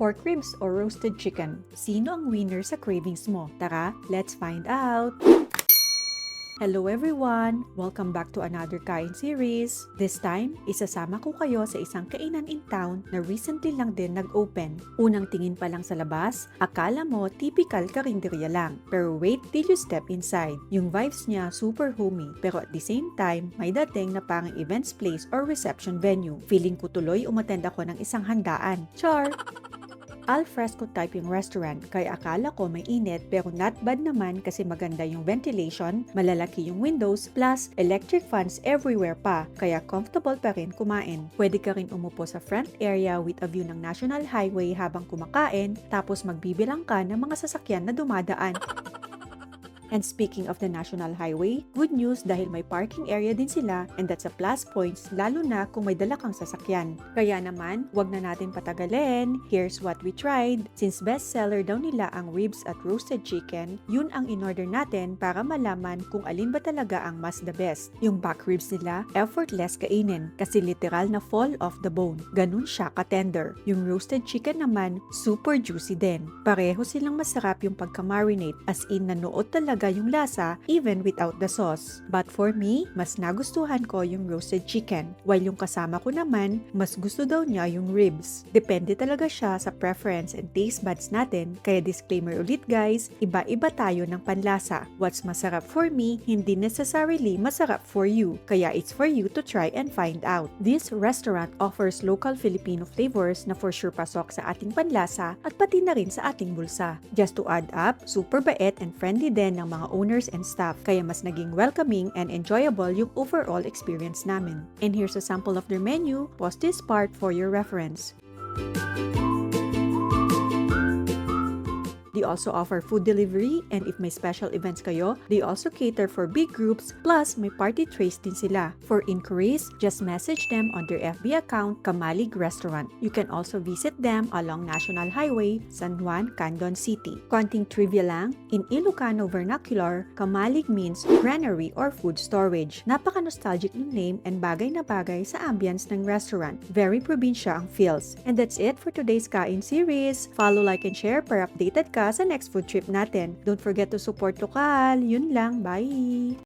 pork ribs or roasted chicken? Sino ang winner sa cravings mo? Tara, let's find out! Hello everyone! Welcome back to another Kain series. This time, isasama ko kayo sa isang kainan in town na recently lang din nag-open. Unang tingin pa lang sa labas, akala mo typical karinderya lang. Pero wait till you step inside. Yung vibes niya super homey, pero at the same time, may dating na parang events place or reception venue. Feeling ko tuloy umattend ako ng isang handaan. Char! Al fresco type yung restaurant, kaya akala ko may init pero not bad naman kasi maganda yung ventilation, malalaki yung windows, plus electric fans everywhere pa, kaya comfortable pa rin kumain. Pwede ka rin umupo sa front area with a view ng National Highway habang kumakain, tapos magbibilang ka ng mga sasakyan na dumadaan. And speaking of the National Highway, good news dahil may parking area din sila and that's a plus points lalo na kung may dala kang sasakyan. Kaya naman, wag na natin patagalin. Here's what we tried. Since bestseller daw nila ang ribs at roasted chicken, yun ang in-order natin para malaman kung alin ba talaga ang mas the best. Yung back ribs nila, effortless kainin kasi literal na fall off the bone. Ganun siya ka-tender. Yung roasted chicken naman, super juicy din. Pareho silang masarap yung pagka-marinate as in nanuot talaga yung lasa even without the sauce. But for me, mas nagustuhan ko yung roasted chicken, while yung kasama ko naman, mas gusto daw niya yung ribs. Depende talaga siya sa preference and taste buds natin, kaya disclaimer ulit guys, iba-iba tayo ng panlasa. What's masarap for me, hindi necessarily masarap for you, kaya it's for you to try and find out. This restaurant offers local Filipino flavors na for sure pasok sa ating panlasa at pati na rin sa ating bulsa. Just to add up, super bait and friendly din ng mga owners and staff, kaya mas naging welcoming and enjoyable yung overall experience namin. And here's a sample of their menu. Pause this part for your reference. They also offer food delivery, and if may special events kayo, they also cater for big groups, plus may party trays din sila. For inquiries, just message them on their FB account, Kamalig Restaurant. You can also visit them along National Highway, San Juan, Candon City. Konting trivia lang, in Ilocano vernacular, Kamalig means granary or food storage. Napaka-nostalgic ng name and bagay na bagay sa ambience ng restaurant. Very probinsya ang feels. And that's it for today's Kain series. Follow, like, and share para updated ka sa next food trip natin. Don't forget to support lokal. Yun lang. Bye!